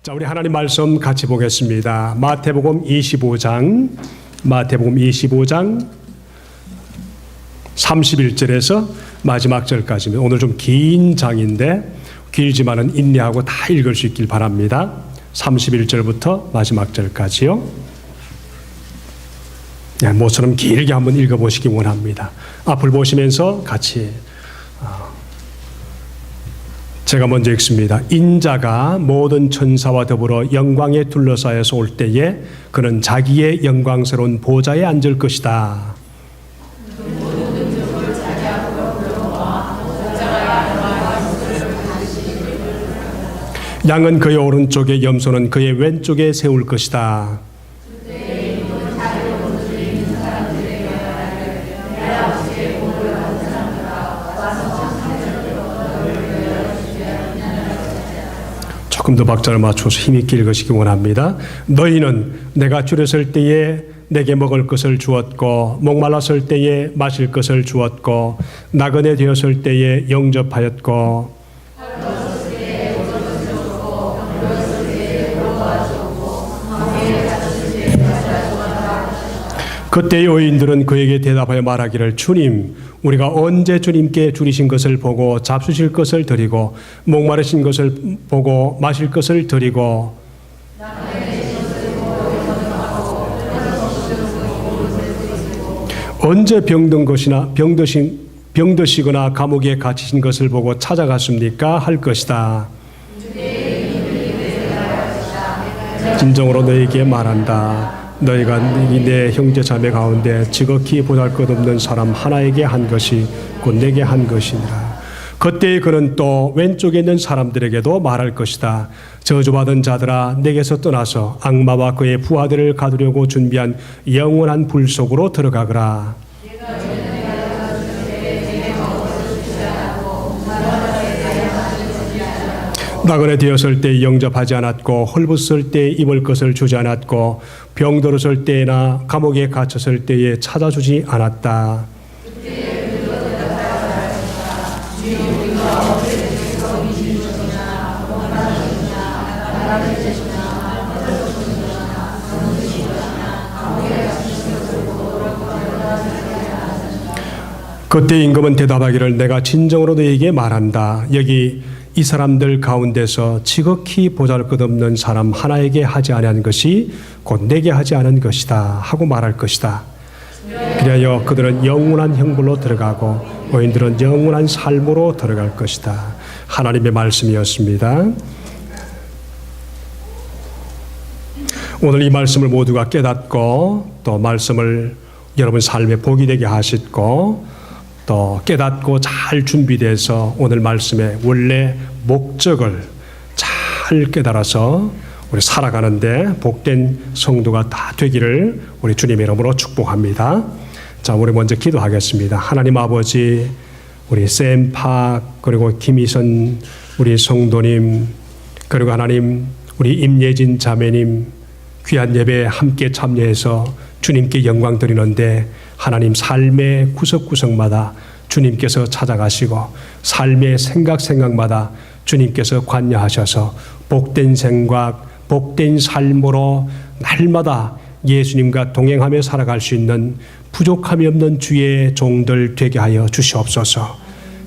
자, 우리 하나님 말씀 같이 보겠습니다. 마태복음 25장 31절에서 마지막 절까지입니다. 오늘 좀 긴 장인데 길지만은 인내하고 다 읽을 수 있길 바랍니다. 31절부터 마지막 절까지요. 모처럼 길게 한번 읽어보시기 원합니다. 앞을 보시면서 같이 제가 먼저 읽습니다. 인자가 모든 천사와 더불어 영광에 둘러싸여서 올 때에 그는 자기의 영광스러운 보좌에 앉을 것이다. 양은 그의 오른쪽에, 염소는 그의 왼쪽에 세울 것이다. 조금 더 박자를 맞춰서 힘있게 읽으시기 원합니다. 너희는 내가 줄였을 때에 내게 먹을 것을 주었고 목말랐을 때에 마실 것을 주었고 나그네 되었을 때에 영접하였고 그때의 의인들은 그에게 대답하여 말하기를 주님, 우리가 언제 주님께 줄이신 것을 보고 잡수실 것을 드리고 목마르신 것을 보고 마실 것을 드리고 언제 병드시거나 감옥에 갇히신 것을 보고 찾아갔습니까? 할 것이다. 진정으로 너에게 말한다. 너희가 내 형제 자매 가운데 지극히 보잘것없는 사람 하나에게 한 것이 곧 내게 한 것이니라. 그때 그는 또 왼쪽에 있는 사람들에게도 말할 것이다. 저주받은 자들아, 내게서 떠나서 악마와 그의 부하들을 가두려고 준비한 영원한 불 속으로 들어가거라. 나그네 되었을 때 영접하지 않았고 헐벗을 때 입을 것을 주지 않았고 병들었을 때나 감옥에 갇혔을 때에 찾아주지 않았다. 그때 임금은 대답하기를 내가 진정으로 너에게 말한다. 여기 이 사람들 가운데서 지극히 보잘것없는 사람 하나에게 하지 아니한 것이 곧 내게 하지 않은 것이다 하고 말할 것이다. 그리하여 그들은 영원한 형벌로 들어가고 의인들은 영원한 삶으로 들어갈 것이다. 하나님의 말씀이었습니다. 오늘 이 말씀을 모두가 깨닫고 또 말씀을 여러분 삶에 복이 되게 하시고 또 깨닫고 잘 준비돼서 오늘 말씀의 원래 목적을 잘 깨달아서 우리 살아가는데 복된 성도가 다 되기를 우리 주님의 이름으로 축복합니다. 자, 우리 먼저 기도하겠습니다. 하나님 아버지, 우리 샘팍 그리고 김희선 우리 성도님 그리고 하나님 우리 임예진 자매님 귀한 예배에 함께 참여해서 주님께 영광 드리는데 하나님 삶의 구석구석마다 주님께서 찾아가시고 삶의 생각마다 주님께서 관여하셔서 복된 생각, 복된 삶으로 날마다 예수님과 동행하며 살아갈 수 있는 부족함이 없는 주의 종들 되게 하여 주시옵소서.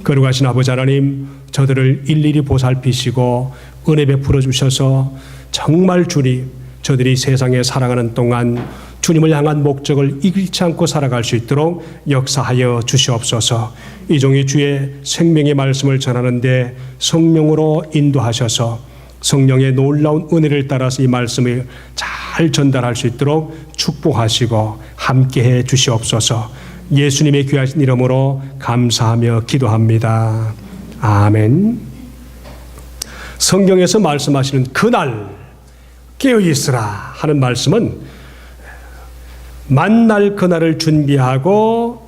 거룩하신 아버지 하나님, 저들을 일일이 보살피시고 은혜 베풀어 주셔서 정말 주님, 저들이 세상에 살아가는 동안 주님을 향한 목적을 잃지 않고 살아갈 수 있도록 역사하여 주시옵소서. 이 종이 주의 생명의 말씀을 전하는데 성령으로 인도하셔서 성령의 놀라운 은혜를 따라서 이 말씀을 잘 전달할 수 있도록 축복하시고 함께해 주시옵소서. 예수님의 귀하신 이름으로 감사하며 기도합니다. 아멘. 성경에서 말씀하시는 그날 깨어있으라 하는 말씀은 만날 그날을 준비하고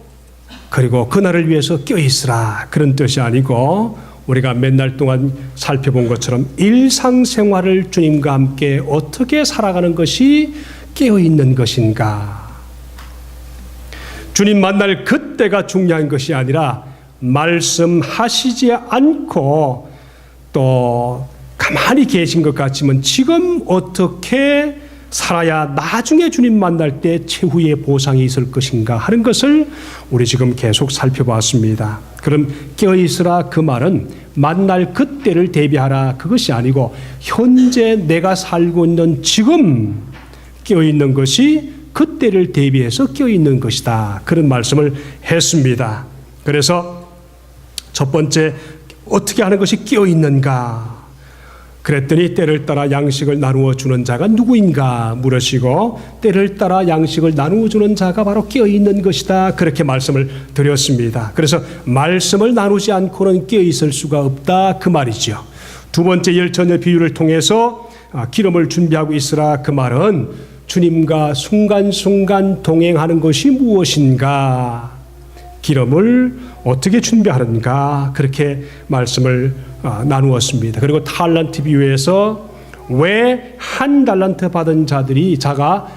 그리고 그날을 위해서 깨어있으라 그런 뜻이 아니고 우리가 맨날 동안 살펴본 것처럼 일상생활을 주님과 함께 어떻게 살아가는 것이 깨어있는 것인가. 주님 만날 그때가 중요한 것이 아니라 말씀하시지 않고 또 가만히 계신 것 같지만 지금 어떻게 살아야 나중에 주님 만날 때 최후의 보상이 있을 것인가 하는 것을 우리 지금 계속 살펴봤습니다. 그럼 깨어있으라 그 말은 만날 그때를 대비하라 그것이 아니고 현재 내가 살고 있는 지금 깨어있는 것이 그때를 대비해서 깨어있는 것이다. 그런 말씀을 했습니다. 그래서 첫 번째 어떻게 하는 것이 깨어있는가? 그랬더니 때를 따라 양식을 나누어 주는 자가 누구인가 물으시고 때를 따라 양식을 나누어 주는 자가 바로 깨어있는 것이다. 그렇게 말씀을 드렸습니다. 그래서 말씀을 나누지 않고는 깨어있을 수가 없다. 그 말이죠. 두 번째 열처녀 비유를 통해서 기름을 준비하고 있으라 그 말은 주님과 순간순간 동행하는 것이 무엇인가? 기름을 어떻게 준비하는가? 그렇게 말씀을 나누었습니다. 그리고 탈란트 비유에서 왜 한 달란트 받은 자가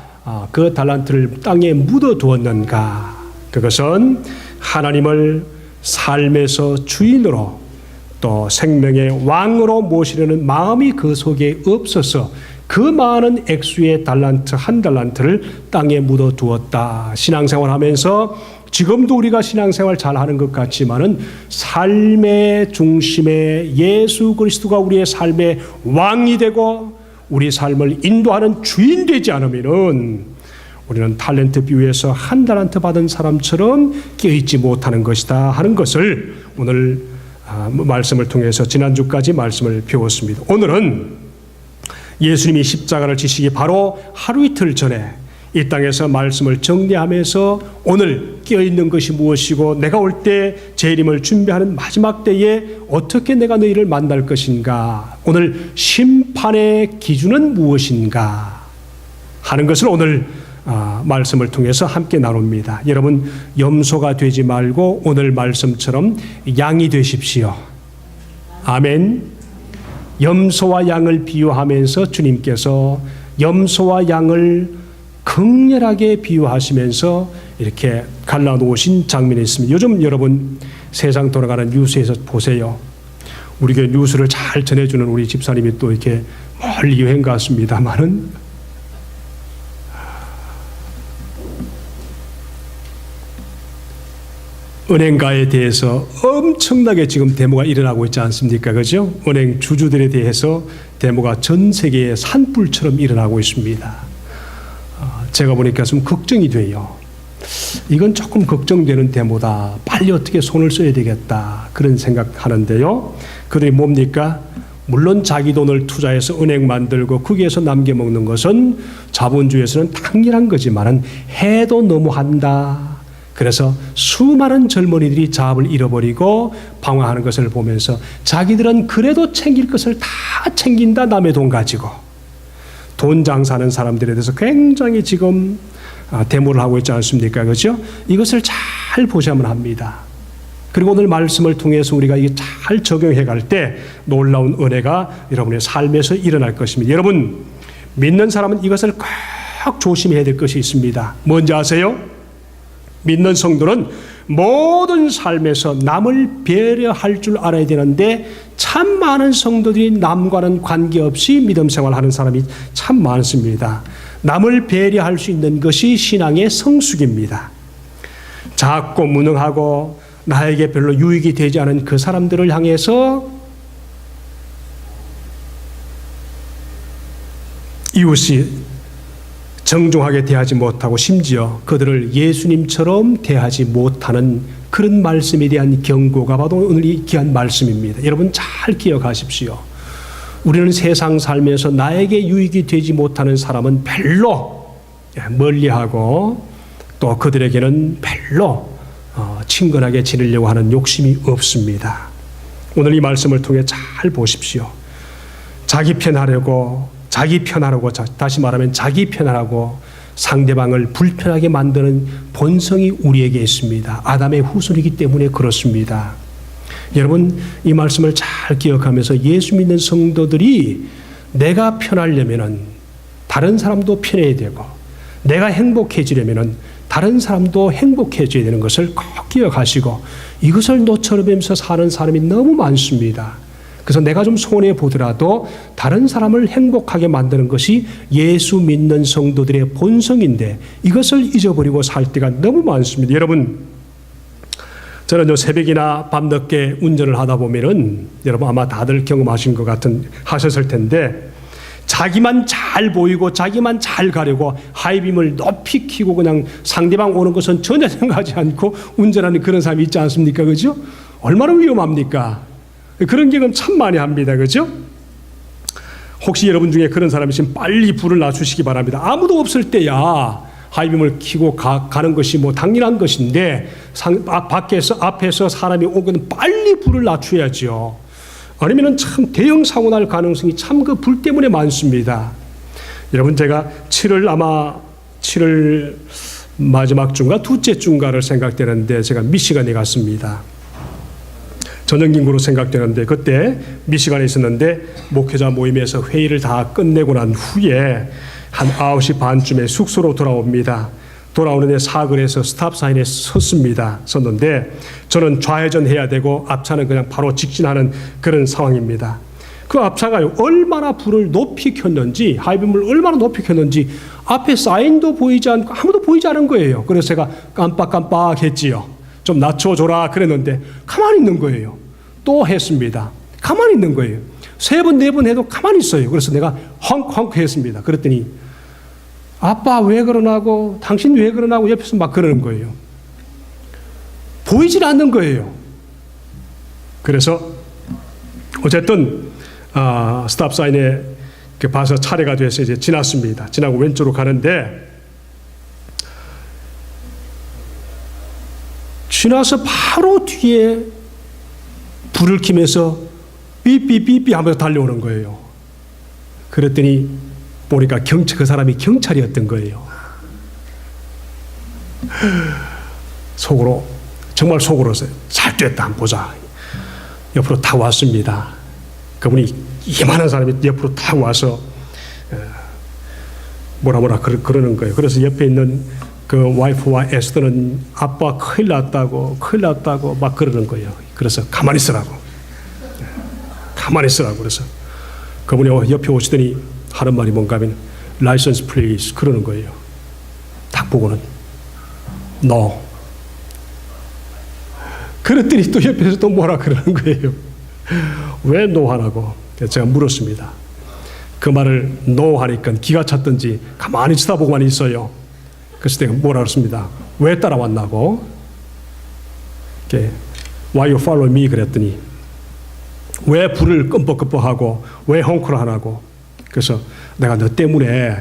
그 달란트를 땅에 묻어두었는가? 그것은 하나님을 삶에서 주인으로 또 생명의 왕으로 모시려는 마음이 그 속에 없어서 그 많은 액수의 달란트 한 달란트를 땅에 묻어두었다. 신앙생활하면서 지금도 우리가 신앙생활 잘하는 것 같지만은 삶의 중심에 예수 그리스도가 우리의 삶의 왕이 되고 우리 삶을 인도하는 주인 되지 않으면은 우리는 탤런트 비유에서 한 달란트 받은 사람처럼 깨어있지 못하는 것이다 하는 것을 오늘 말씀을 통해서 지난주까지 말씀을 배웠습니다. 오늘은 예수님이 십자가를 지시기 바로 하루 이틀 전에 이 땅에서 말씀을 정리하면서 오늘 깨어있는 것이 무엇이고 내가 올 때 재림을 준비하는 마지막 때에 어떻게 내가 너희를 만날 것인가, 오늘 심판의 기준은 무엇인가 하는 것을 오늘 말씀을 통해서 함께 나눕니다. 여러분 염소가 되지 말고 오늘 말씀처럼 양이 되십시오. 아멘. 염소와 양을 비유하면서 주님께서 염소와 양을 극렬하게 비유하시면서 이렇게 갈라놓으신 장면이 있습니다. 요즘 여러분 세상 돌아가는 뉴스에서 보세요. 우리 교회 뉴스를 잘 전해주는 우리 집사님이 또 이렇게 멀리 여행 갔습니다만은 은행가에 대해서 엄청나게 지금 데모가 일어나고 있지 않습니까? 그죠? 은행 주주들에 대해서 데모가 전 세계에 산불처럼 일어나고 있습니다. 제가 보니까 좀 걱정이 돼요. 이건 조금 걱정되는 데모다. 빨리 어떻게 손을 써야 되겠다. 그런 생각하는데요. 그들이 뭡니까? 물론 자기 돈을 투자해서 은행 만들고 거기에서 남겨먹는 것은 자본주의에서는 당연한 거지만은 해도 너무한다. 그래서 수많은 젊은이들이 자업을 잃어버리고 방황하는 것을 보면서 자기들은 그래도 챙길 것을 다 챙긴다. 남의 돈 가지고. 돈 장사하는 사람들에 대해서 굉장히 지금 데모를 하고 있지 않습니까? 그렇죠? 이것을 잘 보셔야만 합니다. 그리고 오늘 말씀을 통해서 우리가 이게 잘 적용해 갈 때 놀라운 은혜가 여러분의 삶에서 일어날 것입니다. 여러분 믿는 사람은 이것을 꼭 조심해야 될 것이 있습니다. 뭔지 아세요? 믿는 성도는 모든 삶에서 남을 배려할 줄 알아야 되는데 참 많은 성도들이 남과는 관계없이 믿음 생활하는 사람이 참 많습니다. 남을 배려할 수 있는 것이 신앙의 성숙입니다. 작고 무능하고 나에게 별로 유익이 되지 않은 그 사람들을 향해서 이웃이 정중하게 대하지 못하고 심지어 그들을 예수님처럼 대하지 못하는 그런 말씀에 대한 경고가 바로 오늘 이 귀한 말씀입니다. 여러분 잘 기억하십시오. 우리는 세상 살면서 나에게 유익이 되지 못하는 사람은 별로 멀리하고 또 그들에게는 별로 친근하게 지내려고 하는 욕심이 없습니다. 오늘 이 말씀을 통해 잘 보십시오. 자기 편하려고 다시 말하면 자기 편하라고 상대방을 불편하게 만드는 본성이 우리에게 있습니다. 아담의 후손이기 때문에 그렇습니다. 여러분 이 말씀을 잘 기억하면서 예수 믿는 성도들이 내가 편하려면은 다른 사람도 편해야 되고 내가 행복해지려면은 다른 사람도 행복해져야 되는 것을 꼭 기억하시고 이것을 놓쳐버리면서 사는 사람이 너무 많습니다. 그래서 내가 좀 손해 보더라도 다른 사람을 행복하게 만드는 것이 예수 믿는 성도들의 본성인데 이것을 잊어버리고 살 때가 너무 많습니다. 여러분, 저는 새벽이나 밤늦게 운전을 하다 보면은 여러분 아마 다들 경험하신 것 같은 하셨을 텐데 자기만 잘 보이고 자기만 잘 가려고 하이빔을 높이 켜고 그냥 상대방 오는 것은 전혀 생각하지 않고 운전하는 그런 사람이 있지 않습니까? 그죠? 얼마나 위험합니까? 그런 경험 참 많이 합니다. 그죠? 혹시 여러분 중에 그런 사람이 있으면 빨리 불을 놔주시기 바랍니다. 아무도 없을 때야 하이빔을 켜고 가는 것이 뭐 당연한 것인데 앞에서 사람이 오거든 빨리 불을 낮춰야죠. 아니면은 참 대형 사고 날 가능성이 참 그 불 때문에 많습니다. 여러분, 제가 7월 마지막 주인가 둘째 주인가를 생각되는데 제가 미시간에 갔습니다. 전형긴구로 생각되는데 그때 미시간에 있었는데 목회자 모임에서 회의를 다 끝내고 난 후에 한 9시 반쯤에 숙소로 돌아옵니다. 돌아오는데 사거리에서 스탑사인에 섰는데 저는 좌회전 해야 되고 앞차는 그냥 바로 직진하는 그런 상황입니다. 그 앞차가 얼마나 불을 높이 켰는지, 하이빔을 얼마나 높이 켰는지 앞에 사인도 보이지 않고 아무도 보이지 않은 거예요. 그래서 제가 깜빡했지요. 좀 낮춰줘라 그랬는데 가만히 있는 거예요. 또 했습니다. 가만히 있는 거예요. 3번, 4번 해도 가만히 있어요. 그래서 내가 헝헝 했습니다. 그랬더니 아빠 왜 그러나고 당신 왜 그러나고 옆에서 막 그러는 거예요. 보이질 않는 거예요. 그래서 어쨌든 스탑사인에 봐서 차례가 돼서 이제 지났습니다. 지나고 왼쪽으로 가는데 지나서 바로 뒤에 불을 켜면서 삐삐삐삐 하면서 달려오는 거예요. 그랬더니 보니까 그 사람이 경찰이었던 거예요. 속으로, 정말 속으로서 잘 됐다, 한번 보자. 옆으로 탁 왔습니다. 그분이 이만한 사람이 옆으로 탁 와서 뭐라 그러는 거예요. 그래서 옆에 있는 그 와이프와 에스더는 아빠 큰일 났다고 막 그러는 거예요. 그래서 가만히 있으라고. 그래서 그분이 옆에 오시더니 하는 말이 뭔가 하면 라이선스 플레이스 그러는 거예요. 딱 보고는 No. 그랬더니 또 옆에서 또 뭐라 그러는 거예요. 왜 No 하라고? 제가 물었습니다. 그 말을 No 하니까 기가 찼던지 가만히 쳐다보고만 있어요. 그래서 내가 뭐라 그랬습니다. 왜 따라왔나고? Why you follow me? 그랬더니 왜 불을 끔뻑끔뻑하고 왜 헝클 하라고? 그래서 내가 너 때문에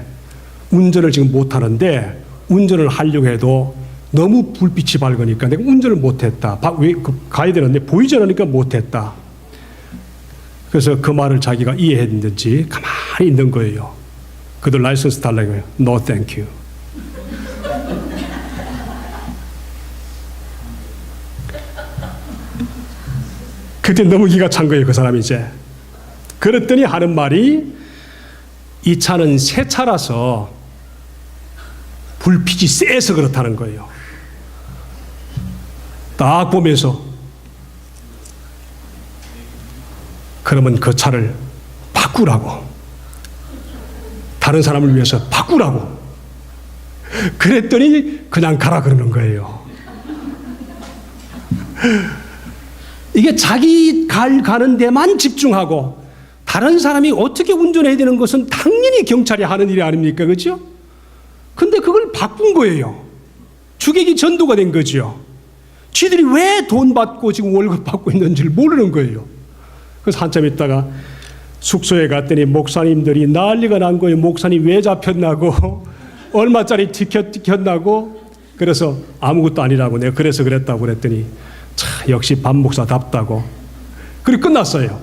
운전을 지금 못하는데 운전을 하려고 해도 너무 불빛이 밝으니까 내가 운전을 못했다. 가야 되는데 보이지 않으니까 못했다. 그래서 그 말을 자기가 이해했는지 가만히 있는 거예요. 그도 라이선스 달라고 해요. No thank you. 그때 너무 기가 찬 거예요. 그 사람이 이제. 그랬더니 하는 말이 이 차는 새 차라서 불빛이 세서 그렇다는 거예요. 딱 보면서 그러면 그 차를 바꾸라고. 다른 사람을 위해서 바꾸라고. 그랬더니 그냥 가라 그러는 거예요. 이게 자기 가는 데만 집중하고 다른 사람이 어떻게 운전해야 되는 것은 당연히 경찰이 하는 일이 아닙니까? 그렇죠? 근데 그걸 바꾼 거예요. 주객이 전도가 된 거죠. 쥐들이 왜 돈 받고 지금 월급 받고 있는지를 모르는 거예요. 그래서 한참 있다가 숙소에 갔더니 목사님들이 난리가 난 거예요. 목사님 왜 잡혔나고 얼마짜리 티켓 켰나고. 그래서 아무것도 아니라고 내가 그래서 그랬다고 그랬더니 역시 반 목사답다고. 그리고 끝났어요.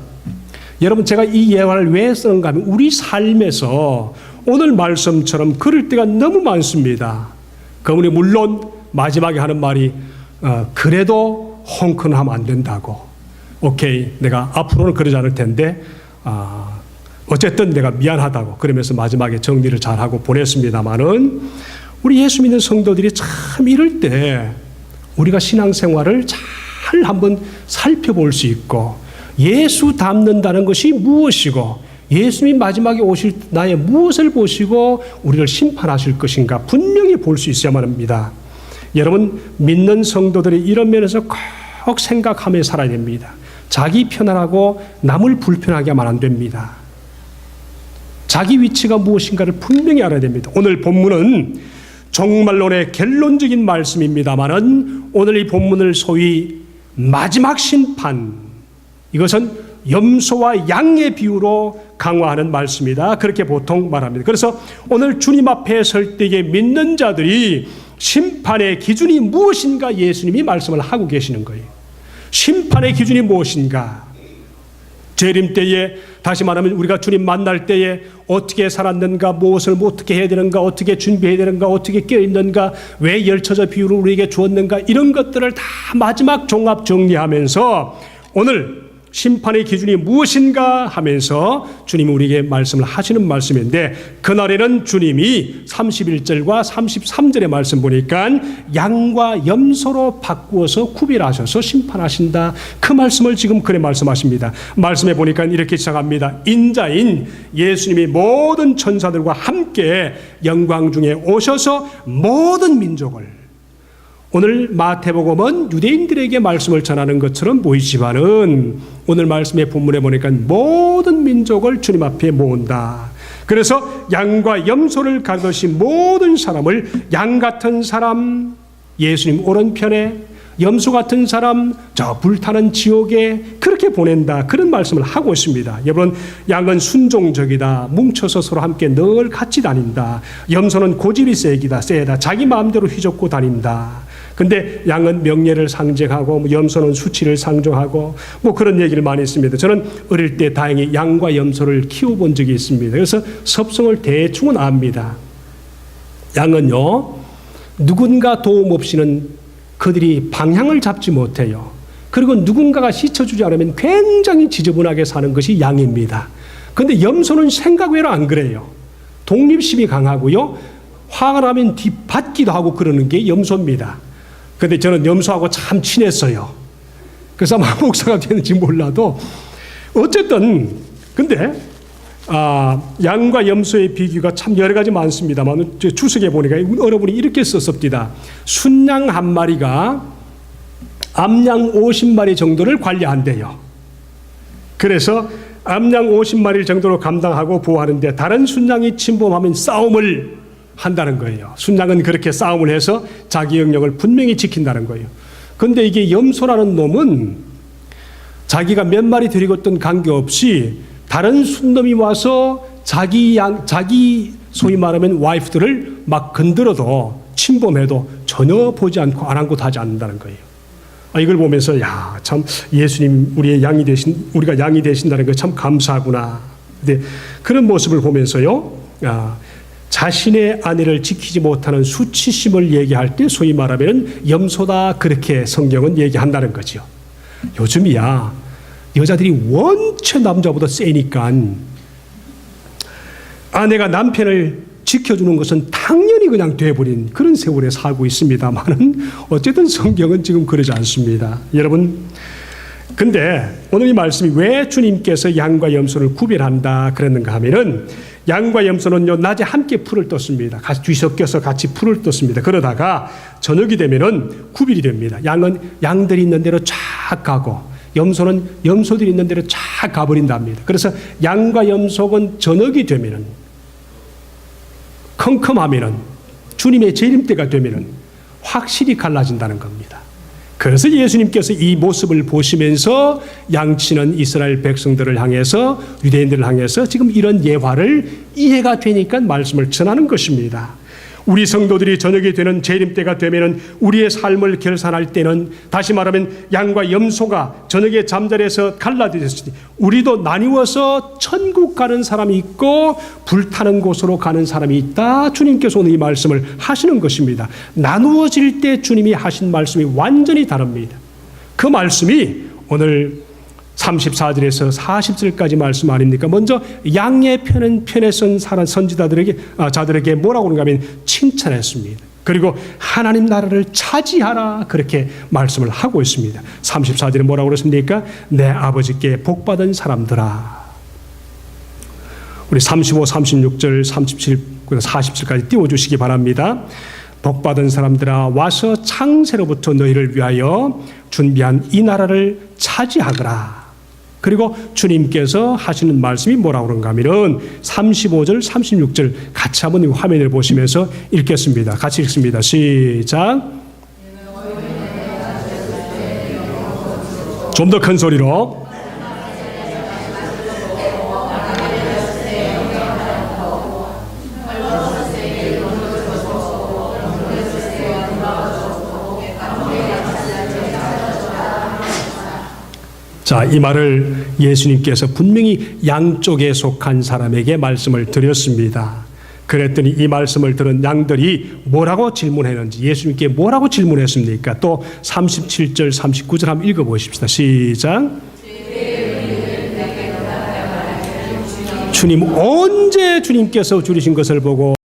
여러분, 제가 이 예화를 왜 쓰는가 하면 우리 삶에서 오늘 말씀처럼 그럴 때가 너무 많습니다. 그분이 물론 마지막에 하는 말이 그래도 헝클하면 안 된다고. 오케이, 내가 앞으로는 그러지 않을 텐데 어쨌든 내가 미안하다고 그러면서 마지막에 정리를 잘하고 보냈습니다마는 우리 예수 믿는 성도들이 참 이럴 때 우리가 신앙생활을 잘 한번 살펴볼 수 있고 예수 닮는다는 것이 무엇이고 예수님이 마지막에 오실 나의 무엇을 보시고 우리를 심판하실 것인가 분명히 볼 수 있어야만 합니다. 여러분, 믿는 성도들이 이런 면에서 꼭 생각하며 살아야 됩니다. 자기 편안하고 남을 불편하게 하면 안 됩니다. 자기 위치가 무엇인가를 분명히 알아야 됩니다. 오늘 본문은 종말론의 결론적인 말씀입니다만은 오늘 이 본문을 소위 마지막 심판, 이것은 염소와 양의 비유로 강화하는 말씀이다. 그렇게 보통 말합니다. 그래서 오늘 주님 앞에 설 때에 믿는 자들이 심판의 기준이 무엇인가 예수님이 말씀을 하고 계시는 거예요. 심판의 기준이 무엇인가? 재림 때에, 다시 말하면 우리가 주님 만날 때에 어떻게 살았는가, 무엇을 어떻게 해야 되는가, 어떻게 준비해야 되는가, 어떻게 깨어있는가, 왜 열처자 비유를 우리에게 주었는가, 이런 것들을 다 마지막 종합 정리하면서 오늘 심판의 기준이 무엇인가 하면서 주님이 우리에게 말씀을 하시는 말씀인데, 그날에는 주님이 31절과 33절의 말씀 보니까 양과 염소로 바꾸어서 구별하셔서 심판하신다. 그 말씀을 지금 그래 말씀하십니다. 말씀에 보니까 이렇게 시작합니다. 인자인 예수님이 모든 천사들과 함께 영광 중에 오셔서 모든 민족을, 오늘 마태복음은 유대인들에게 말씀을 전하는 것처럼 보이지만은 오늘 말씀의 본문에 보니까 모든 민족을 주님 앞에 모은다. 그래서 양과 염소를 가르신 모든 사람을 양 같은 사람 예수님 오른편에, 염소 같은 사람 저 불타는 지옥에 그렇게 보낸다. 그런 말씀을 하고 있습니다. 여러분, 양은 순종적이다. 뭉쳐서 서로 함께 늘 같이 다닌다. 염소는 고집이 세다. 자기 마음대로 휘젓고 다닌다. 근데 양은 명예를 상징하고 염소는 수치를 상징하고 그런 얘기를 많이 했습니다. 저는 어릴 때 다행히 양과 염소를 키워본 적이 있습니다. 그래서 섭성을 대충은 압니다. 양은요, 누군가 도움 없이는 그들이 방향을 잡지 못해요. 그리고 누군가가 씻어주지 않으면 굉장히 지저분하게 사는 것이 양입니다. 그런데 염소는 생각 외로 안 그래요. 독립심이 강하고요, 화가 나면 뒤받기도 하고 그러는 게 염소입니다. 근데 저는 염소하고 참 친했어요. 그래서 아마 목사가 되는지 몰라도 어쨌든 근데 양과 염소의 비교가 참 여러 가지 많습니다만 주석에 보니까 여러분이 이렇게 썼습니다. 순양 한 마리가 암양 50마리 정도를 관리한대요. 그래서 암양 50마리 정도로 감당하고 보호하는데 다른 순양이 침범하면 싸움을 한다는 거예요. 순양은 그렇게 싸움을 해서 자기 영역을 분명히 지킨다는 거예요. 그런데 이게 염소라는 놈은 자기가 몇 마리 데리고 있던 관계없이 다른 순놈이 와서 자기 소위 말하면 와이프들을 막 건드려도 침범해도 전혀 보지 않고 아랑곳하지 않는다는 거예요. 이걸 보면서 참 예수님 우리가 양이 되신다는 거 참 감사하구나. 근데 그런 모습을 보면서요, 자신의 아내를 지키지 못하는 수치심을 얘기할 때 소위 말하면 염소다, 그렇게 성경은 얘기한다는 거죠. 요즘이야 여자들이 원체 남자보다 세니까 아내가 남편을 지켜주는 것은 당연히 그냥 돼버린 그런 세월에 살고 있습니다만은 어쨌든 성경은 지금 그러지 않습니다. 여러분, 근데 오늘 이 말씀이 왜 주님께서 양과 염소를 구별한다 그랬는가 하면은, 양과 염소는요, 낮에 함께 풀을 떴습니다. 같이 뒤섞여서 같이 풀을 떴습니다. 그러다가 저녁이 되면은 구별이 됩니다. 양은 양들이 있는 대로 쫙 가고 염소는 염소들이 있는 대로 쫙 가버린답니다. 그래서 양과 염소는 저녁이 되면은, 컴컴하면은, 주님의 재림 때가 되면은 확실히 갈라진다는 겁니다. 그래서 예수님께서 이 모습을 보시면서 양치는 이스라엘 백성들을 향해서, 유대인들을 향해서 지금 이런 예화를 이해가 되니까 말씀을 전하는 것입니다. 우리 성도들이 저녁이 되는 재림 때가 되면은 우리의 삶을 결산할 때는, 다시 말하면 양과 염소가 저녁에 잠자리에서 갈라졌으니 우리도 나뉘어서 천국 가는 사람이 있고 불타는 곳으로 가는 사람이 있다. 주님께서 오늘 이 말씀을 하시는 것입니다. 나누어질 때 주님이 하신 말씀이 완전히 다릅니다. 그 말씀이 오늘 34절에서 40절까지 말씀 아닙니까? 먼저 양의 편에 선 자들에게 뭐라고 그런가 하면 칭찬했습니다. 그리고 하나님 나라를 차지하라 그렇게 말씀을 하고 있습니다. 34절에 뭐라고 그랬습니까? 내 아버지께 복받은 사람들아. 우리 35, 36절, 37, 40절까지 띄워주시기 바랍니다. 복받은 사람들아 와서 창세로부터 너희를 위하여 준비한 이 나라를 차지하거라. 그리고 주님께서 하시는 말씀이 뭐라고 그런가 하면은 35절, 36절 같이 한번 화면을 보시면서 읽겠습니다. 같이 읽습니다. 시작. 좀 더 큰 소리로. 자, 이 말을 예수님께서 분명히 양쪽에 속한 사람에게 말씀을 드렸습니다. 그랬더니 이 말씀을 들은 양들이 뭐라고 질문했는지, 예수님께 뭐라고 질문했습니까? 또 37절, 39절 한번 읽어보십시다. 시작. 주님, 언제 주님께서 줄이신 것을 보고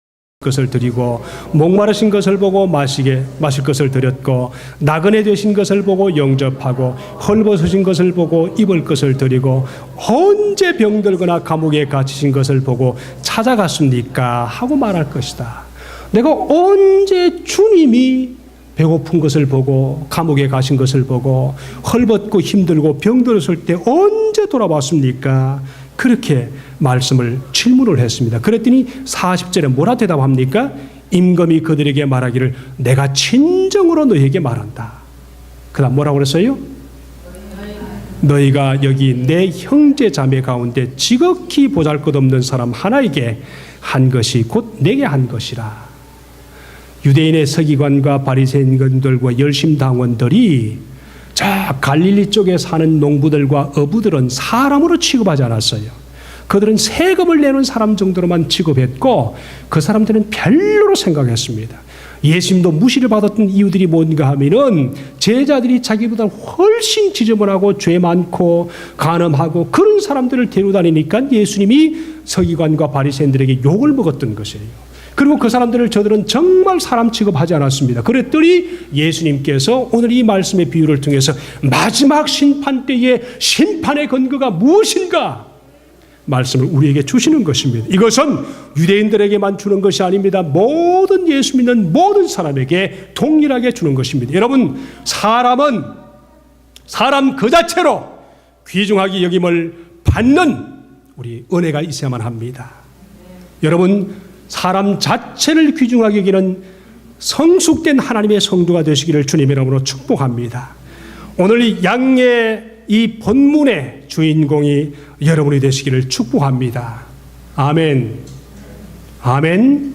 것을 드리고 목마르신 것을 보고 마실 것을 드렸고 나그네 되신 것을 보고 영접하고 헐벗으신 것을 보고 입을 것을 드리고 언제 병들거나 감옥에 갇히신 것을 보고 찾아갔습니까? 하고 말할 것이다. 내가 언제 주님이 배고픈 것을 보고 감옥에 가신 것을 보고 헐벗고 힘들고 병들었을 때 언제 돌아왔습니까? 그렇게 말씀을 질문을 했습니다. 그랬더니 40절에 뭐라 대답합니까? 임금이 그들에게 말하기를 내가 진정으로 너희에게 말한다. 그 다음 뭐라고 그랬어요? 너희가 여기 내 형제 자매 가운데 지극히 보잘것없는 사람 하나에게 한 것이 곧 내게 한 것이라. 유대인의 서기관과 바리새인들과 열심당원들이 저 갈릴리 쪽에 사는 농부들과 어부들은 사람으로 취급하지 않았어요. 그들은 세금을 내는 사람 정도로만 취급했고 그 사람들은 별로로 생각했습니다. 예수님도 무시를 받았던 이유들이 뭔가 하면은 제자들이 자기보다 훨씬 지저분하고 죄 많고 간음하고 그런 사람들을 데려다니니까 예수님이 서기관과 바리새인들에게 욕을 먹었던 것이에요. 그리고 그 사람들을 저들은 정말 사람 취급하지 않았습니다. 그랬더니 예수님께서 오늘 이 말씀의 비유를 통해서 마지막 심판 때의 심판의 근거가 무엇인가 말씀을 우리에게 주시는 것입니다. 이것은 유대인들에게만 주는 것이 아닙니다. 모든 예수 믿는 모든 사람에게 동일하게 주는 것입니다. 여러분, 사람은 사람 그 자체로 귀중하게 여김을 받는 우리 은혜가 있어야만 합니다. 여러분, 사람 자체를 귀중하게 여기는 성숙된 하나님의 성도가 되시기를 주님의 이름으로 축복합니다. 오늘 이 양의 이 본문의 주인공이 여러분이 되시기를 축복합니다. 아멘. 아멘.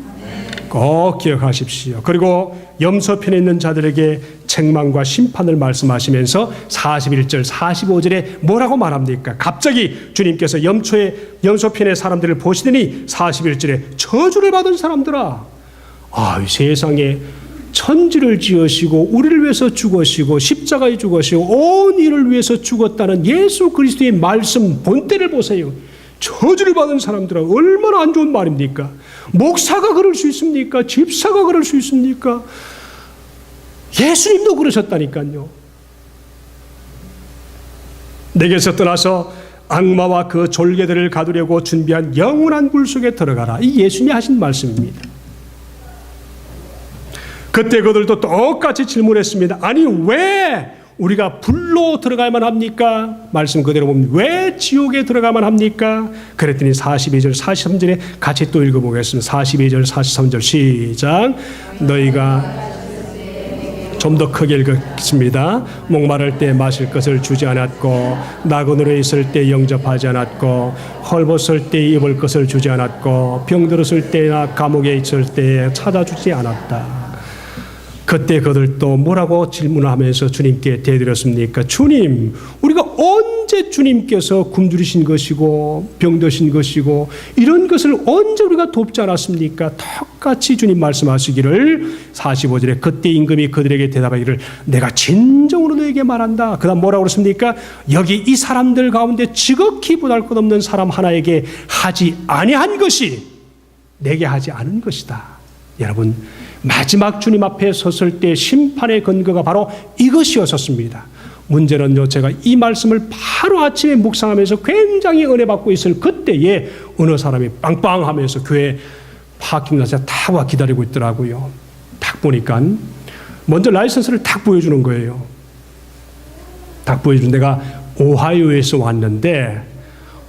꼭 기억하십시오. 그리고 염소편에 있는 자들에게 책망과 심판을 말씀하시면서 41절, 45절에 뭐라고 말합니까? 갑자기 주님께서 염소편의 사람들을 보시더니 41절에 저주를 받은 사람들아, 세상에 천지를 지으시고 우리를 위해서 죽으시고 십자가에 죽으시고 온 일을 위해서 죽었다는 예수 그리스도의 말씀 본때를 보세요. 저주를 받은 사람들아, 얼마나 안 좋은 말입니까? 목사가 그럴 수 있습니까? 집사가 그럴 수 있습니까? 예수님도 그러셨다니까요. 내게서 떠나서 악마와 그 졸개들을 가두려고 준비한 영원한 불 속에 들어가라. 이 예수님이 하신 말씀입니다. 그때 그들도 똑같이 질문했습니다. 아니, 왜 우리가 불로 들어가야만 합니까? 말씀 그대로 보면 왜 지옥에 들어가야만 합니까? 그랬더니 42절 43절에 같이 또 읽어보겠습니다. 42절 43절 시작. 너희가 좀 더 크게 읽겠습니다. 목마를 때 마실 것을 주지 않았고 나그네로 있을 때 영접하지 않았고 헐벗을 때 입을 것을 주지 않았고 병들었을 때나 감옥에 있을 때 찾아주지 않았다. 그때 그들도 뭐라고 질문하면서 주님께 대드렸습니까? 주님, 우리가 언제 주님께서 굶주리신 것이고 병드신 것이고 이런 것을 언제 우리가 돕지 않았습니까? 똑같이 주님 말씀하시기를 45절에 그때 임금이 그들에게 대답하기를 내가 진정으로 너에게 말한다. 그 다음 뭐라고 그랬습니까? 여기 이 사람들 가운데 지극히 보잘것없는 사람 하나에게 하지 아니한 것이 내게 하지 않은 것이다. 여러분, 마지막 주님 앞에 섰을 때 심판의 근거가 바로 이것이었었습니다. 문제는요, 제가 이 말씀을 바로 아침에 묵상하면서 굉장히 은혜 받고 있을 그때에 어느 사람이 빵빵하면서 교회 파킹plat에 딱 와 기다리고 있더라고요. 딱 보니까 먼저 라이선스를 딱 보여주는 거예요. 딱 보여준 내가 오하이오에서 왔는데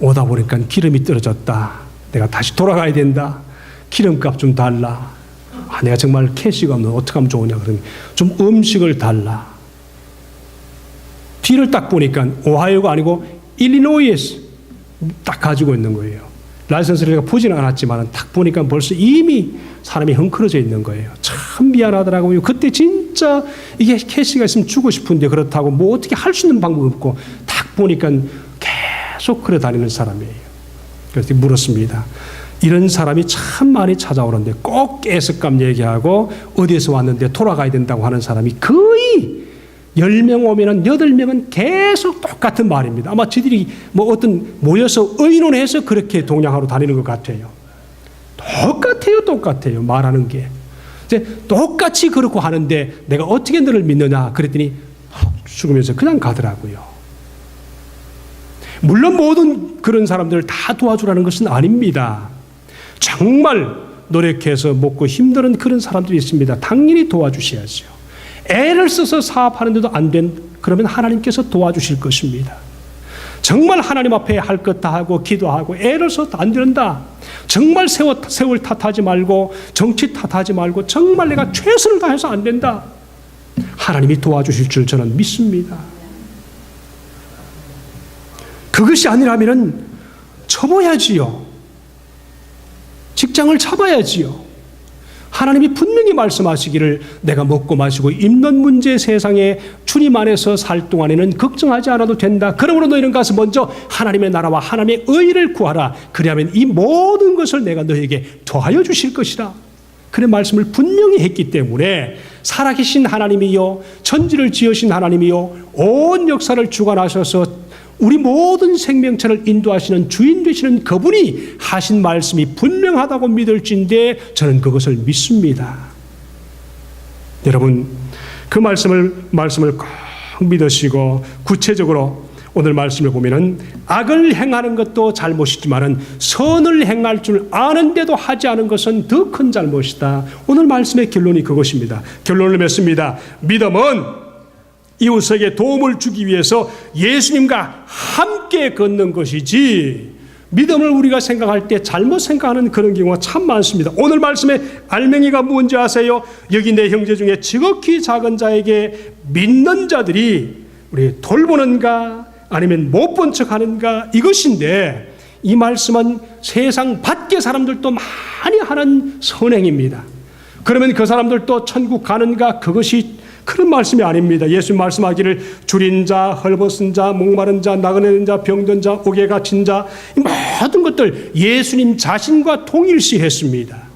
오다 보니까 기름이 떨어졌다. 내가 다시 돌아가야 된다. 기름값 좀 달라. 내가 정말 캐시가 없는 어떻게 하면 좋으냐. 그러니 좀 음식을 달라. 뒤를 딱 보니까 오하이오가 아니고 일리노이에서 딱 가지고 있는 거예요. 라이선스를 내가 보지는 않았지만 딱 보니까 벌써 이미 사람이 헝클어져 있는 거예요. 참 미안하더라고요. 그때 진짜 이게 캐시가 있으면 주고 싶은데 그렇다고 뭐 어떻게 할 수 있는 방법이 없고 딱 보니까 계속 걸어 다니는 사람이에요. 그래서 물었습니다. 이런 사람이 참 많이 찾아오는데 꼭 깨석감 얘기하고 어디에서 왔는데 돌아가야 된다고 하는 사람이 거의 10명 오면은 8명은 계속 똑같은 말입니다. 아마 저들이 뭐 어떤 모여서 의논해서 그렇게 동양하러 다니는 것 같아요. 똑같아요. 말하는 게. 이제 똑같이 그렇고 하는데 내가 어떻게 너를 믿느냐 그랬더니 죽으면서 그냥 가더라고요. 물론 모든 그런 사람들을 다 도와주라는 것은 아닙니다. 정말 노력해서 먹고 힘든 그런 사람들이 있습니다. 당연히 도와주셔야죠. 애를 써서 사업하는데도 안 된, 그러면 하나님께서 도와주실 것입니다. 정말 하나님 앞에 할 것 다 하고 기도하고 애를 써도 안 된다. 정말 세월 탓하지 말고 정치 탓하지 말고 정말 내가 최선을 다해서 안 된다. 하나님이 도와주실 줄 저는 믿습니다. 그것이 아니라면 접어야지요. 직장을 잡아야지요. 하나님이 분명히 말씀하시기를 내가 먹고 마시고 입는 문제 세상에 주님 안에서 살 동안에는 걱정하지 않아도 된다. 그러므로 너희는 가서 먼저 하나님의 나라와 하나님의 의를 구하라. 그리하면 이 모든 것을 내가 너희에게 더하여 주실 것이라. 그런 말씀을 분명히 했기 때문에 살아계신 하나님이요 천지를 지으신 하나님이요 온 역사를 주관하셔서 우리 모든 생명체를 인도하시는 주인 되시는 그분이 하신 말씀이 분명하다고 믿을진데 저는 그것을 믿습니다. 여러분 그 말씀을 꼭 믿으시고 구체적으로 오늘 말씀을 보면은 악을 행하는 것도 잘못이지만은 선을 행할 줄 아는데도 하지 않은 것은 더 큰 잘못이다. 오늘 말씀의 결론이 그것입니다. 결론을 맺습니다. 믿음은 이웃에게 도움을 주기 위해서 예수님과 함께 걷는 것이지 믿음을 우리가 생각할 때 잘못 생각하는 그런 경우가 참 많습니다. 오늘 말씀의 알맹이가 뭔지 아세요? 여기 내 형제 중에 지극히 작은 자에게 믿는 자들이 우리 돌보는가 아니면 못 본 척하는가 이것인데 이 말씀은 세상 밖의 사람들도 많이 하는 선행입니다. 그러면 그 사람들도 천국 가는가 그것이 그런 말씀이 아닙니다. 예수님 말씀하기를 줄인 자, 헐벗은 자, 목마른 자, 나그네는 자, 병든 자, 옥에 갇힌 자 이 모든 것들 예수님 자신과 동일시했습니다.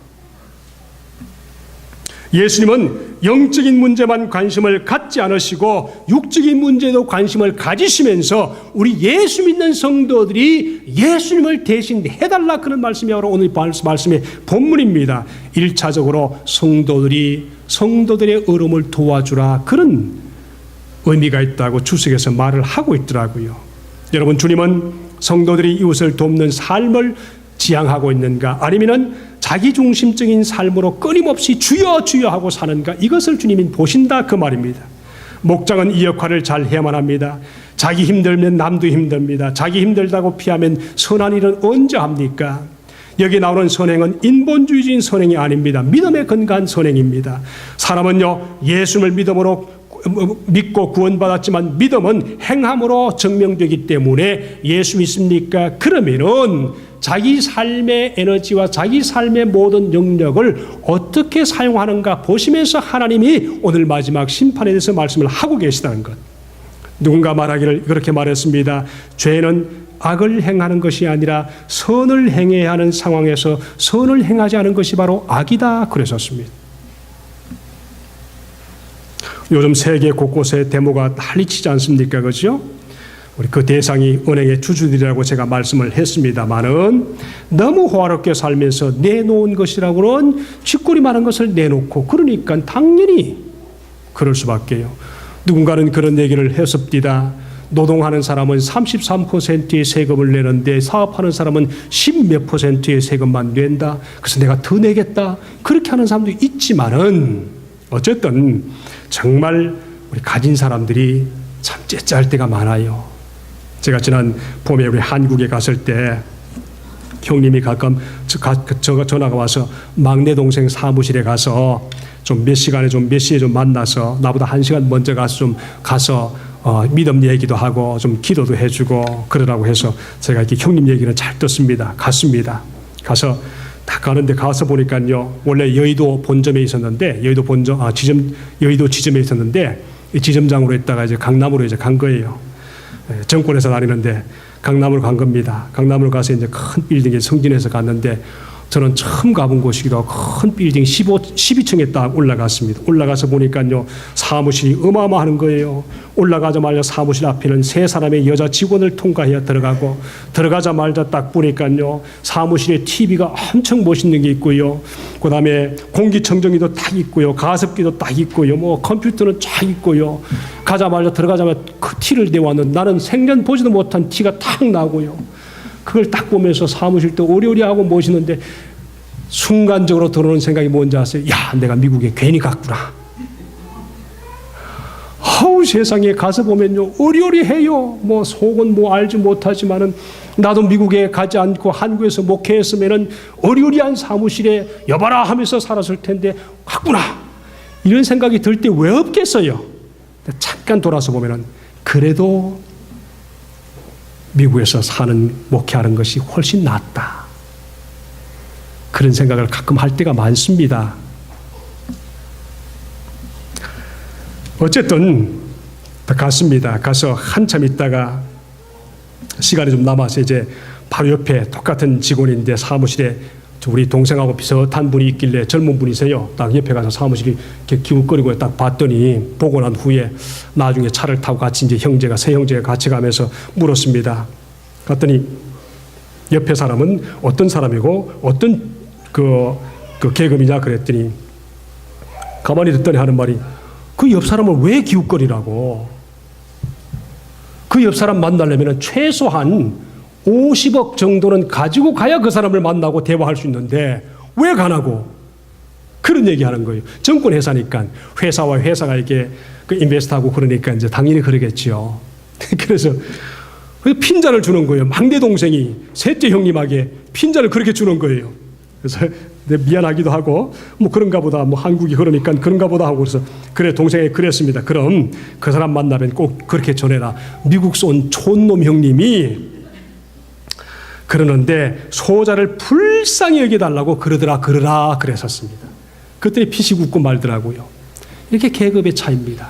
예수님은 영적인 문제만 관심을 갖지 않으시고 육적인 문제도 관심을 가지시면서 우리 예수 믿는 성도들이 예수님을 대신 해달라 그런 말씀이 바로 오늘 말씀의 본문입니다. 1차적으로 성도들의 어려움을 도와주라 그런 의미가 있다고 주석에서 말을 하고 있더라고요. 여러분 주님은 성도들이 이웃을 돕는 삶을 지향하고 있는가 아니면은 자기중심적인 삶으로 끊임없이 주여 주여 하고 사는가 이것을 주님이 보신다 그 말입니다. 목장은 이 역할을 잘 해야만 합니다. 자기 힘들면 남도 힘듭니다. 자기 힘들다고 피하면 선한 일은 언제 합니까? 여기 나오는 선행은 인본주의적인 선행이 아닙니다. 믿음에 근거한 선행입니다. 사람은요 예수님을 믿고 구원받았지만 믿음은 행함으로 증명되기 때문에 예수 믿습니까? 그러면은 자기 삶의 에너지와 자기 삶의 모든 영역을 어떻게 사용하는가 보시면서 하나님이 오늘 마지막 심판에 대해서 말씀을 하고 계시다는 것. 누군가 말하기를 그렇게 말했습니다. 죄는 악을 행하는 것이 아니라 선을 행해야 하는 상황에서 선을 행하지 않은 것이 바로 악이다 그러셨습니다. 요즘 세계 곳곳에 데모가 난리치지 않습니까? 그렇죠? 우리 그 대상이 은행의 주주들이라고 제가 말씀을 했습니다마는 너무 호화롭게 살면서 내놓은 것이라고는 쥐꼬리 많은 것을 내놓고 그러니까 당연히 그럴 수밖에요. 누군가는 그런 얘기를 했습니다. 노동하는 사람은 33%의 세금을 내는데 사업하는 사람은 10몇 %의 세금만 낸다. 그래서 내가 더 내겠다. 그렇게 하는 사람도 있지만은 어쨌든 정말 우리 가진 사람들이 참 째째할 때가 많아요. 제가 지난 봄에 우리 한국에 갔을 때 형님이 가끔 전화가 와서 막내 동생 사무실에 가서 좀 몇 시간에 좀 몇 시에 좀 만나서 나보다 1시간 먼저 가서 좀 가서 믿음 얘기도 하고 좀 기도도 해주고 그러라고 해서 제가 이렇게 형님 얘기는 잘 듣습니다. 갔습니다. 가서 딱 가는데 가서 보니까요, 원래 여의도 본점에 있었는데 여의도 지점에 있었는데 이 지점장으로 있다가 이제 강남으로 이제 간 거예요. 정권에서 다니는데 강남으로 간 겁니다. 강남으로 가서 이제 큰 빌딩에 승진해서 갔는데 저는 처음 가본 곳이기도 하고 큰 빌딩 12층에 딱 올라갔습니다. 올라가서 보니까요, 사무실이 어마어마한 거예요. 올라가자마자 사무실 앞에는 3사람의 여자 직원을 통과해야 들어가고, 들어가자마자 딱 보니까요, 사무실에 TV가 엄청 멋있는 게 있고요. 그 다음에 공기청정기도 딱 있고요. 가습기도 딱 있고요. 뭐 컴퓨터는 쫙 있고요. 들어가자마자 그 티를 내왔는데 나는 생전 보지도 못한 티가 딱 나고요. 그걸 딱 보면서 사무실도 오리오리하고 멋있는데 순간적으로 들어오는 생각이 뭔지 아세요? 야, 내가 미국에 괜히 갔구나. 세상에 가서 보면요, 오리오리해요. 뭐 속은 뭐 알지 못하지만은 나도 미국에 가지 않고 한국에서 목회했으면은 오리오리한 사무실에 여봐라 하면서 살았을 텐데 갔구나. 이런 생각이 들 때 왜 없겠어요? 잠깐 돌아서 보면은 그래도 미국에서 사는 목회하는 것이 훨씬 낫다. 그런 생각을 가끔 할 때가 많습니다. 어쨌든 갔습니다. 가서 한참 있다가 시간이 좀 남아서 이제 바로 옆에 똑같은 직원인데 사무실에 우리 동생하고 비슷한 분이 있길래 젊은 분이세요. 딱 옆에 가서 사무실이 이렇게 기웃거리고 딱 봤더니 보고 난 후에 나중에 차를 타고 같이 이제 세 형제가 같이 가면서 물었습니다. 갔더니 옆에 사람은 어떤 사람이고 어떤 그 계급이냐 그랬더니 가만히 듣더니 하는 말이 그 옆 사람을 왜 기웃거리라고. 그 옆 사람 만나려면 최소한 50억 정도는 가지고 가야 그 사람을 만나고 대화할 수 있는데 왜 가나고. 그런 얘기하는 거예요. 정권 회사니까 회사와 회사가 이렇게 인베스트하고 그러니까 이제 당연히 그러겠지요. 그래서 핀잔을 주는 거예요. 막내 동생이 셋째 형님에게 핀잔을 그렇게 주는 거예요. 그래서 미안하기도 하고 뭐 그런가 보다, 뭐 한국이 그러니까 그런가 보다 하고 그래서 그래 동생이 그랬습니다. 그럼 그 사람 만나면 꼭 그렇게 전해라. 미국서 온 촌놈 형님이 그러는데 소자를 불쌍히 여겨달라고 그러라 그랬었습니다. 그때 피식 웃고 말더라고요. 이렇게 계급의 차이입니다.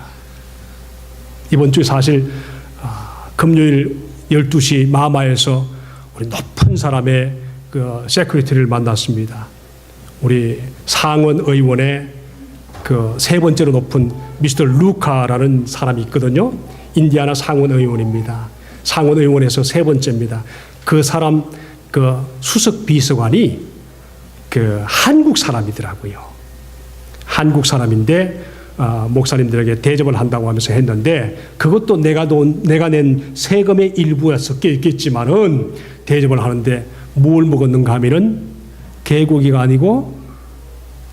이번 주에 사실 금요일 12시 마마에서 우리 높은 사람의 그 세크리터리를 만났습니다. 우리 상원 의원의 그 3번째로 높은 미스터 루카라는 사람이 있거든요. 인디아나 상원 의원입니다. 상원 의원에서 3번째입니다. 그 사람 그 수석 비서관이 그 한국 사람이더라고요. 한국 사람인데 목사님들에게 대접을 한다고 하면서 했는데 그것도 내가 낸 세금의 일부가 섞여 있겠지만은 대접을 하는데 뭘 먹었는가 하면은 개고기가 아니고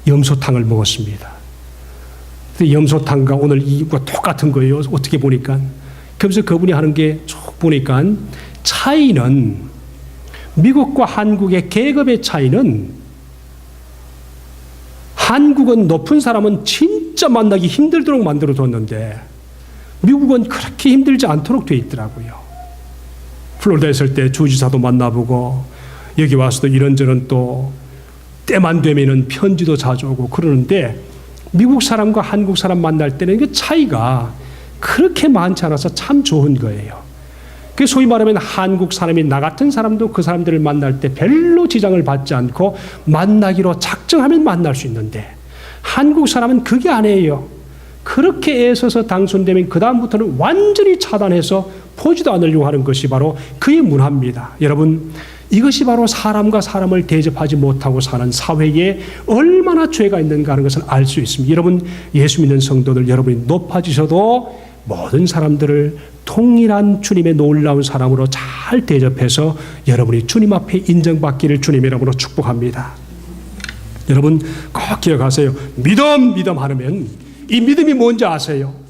염소탕을 먹었습니다. 염소탕과 오늘 이거 똑같은 거예요. 어떻게 보니까. 그래서 그분이 하는 게 쭉 보니까 차이는 미국과 한국의 계급의 차이는 한국은 높은 사람은 진짜 만나기 힘들도록 만들어뒀는데 미국은 그렇게 힘들지 않도록 돼 있더라고요. 플로리다 있을 때 주지사도 만나보고 여기 와서도 이런저런 또 때만 되면은 편지도 자주 오고 그러는데 미국 사람과 한국 사람 만날 때는 그 차이가 그렇게 많지 않아서 참 좋은 거예요. 그 소위 말하면 한국 사람이 나 같은 사람도 그 사람들을 만날 때 별로 지장을 받지 않고 만나기로 작정하면 만날 수 있는데 한국 사람은 그게 아니에요. 그렇게 애써서 당선되면 그 다음부터는 완전히 차단해서 보지도 않으려고 하는 것이 바로 그의 문화입니다. 여러분, 이것이 바로 사람과 사람을 대접하지 못하고 사는 사회에 얼마나 죄가 있는가 하는 것을 알 수 있습니다. 여러분, 예수 믿는 성도들, 여러분이 높아지셔도 모든 사람들을 통일한 주님의 놀라운 사랑으로 잘 대접해서 여러분이 주님 앞에 인정받기를 주님의 이름으로 축복합니다. 여러분, 꼭 기억하세요. 믿음 하면 이 믿음이 뭔지 아세요?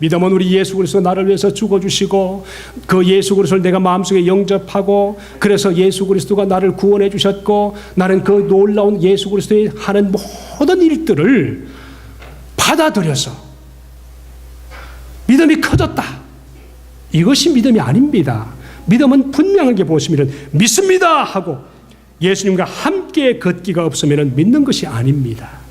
믿음은 우리 예수 그리스도 나를 위해서 죽어주시고 그 예수 그리스도를 내가 마음속에 영접하고 그래서 예수 그리스도가 나를 구원해 주셨고 나는 그 놀라운 예수 그리스도의 하는 모든 일들을 받아들여서 믿음이 커졌다. 이것이 믿음이 아닙니다. 믿음은 분명하게 보시면 믿습니다 하고 예수님과 함께 걷기가 없으면 믿는 것이 아닙니다.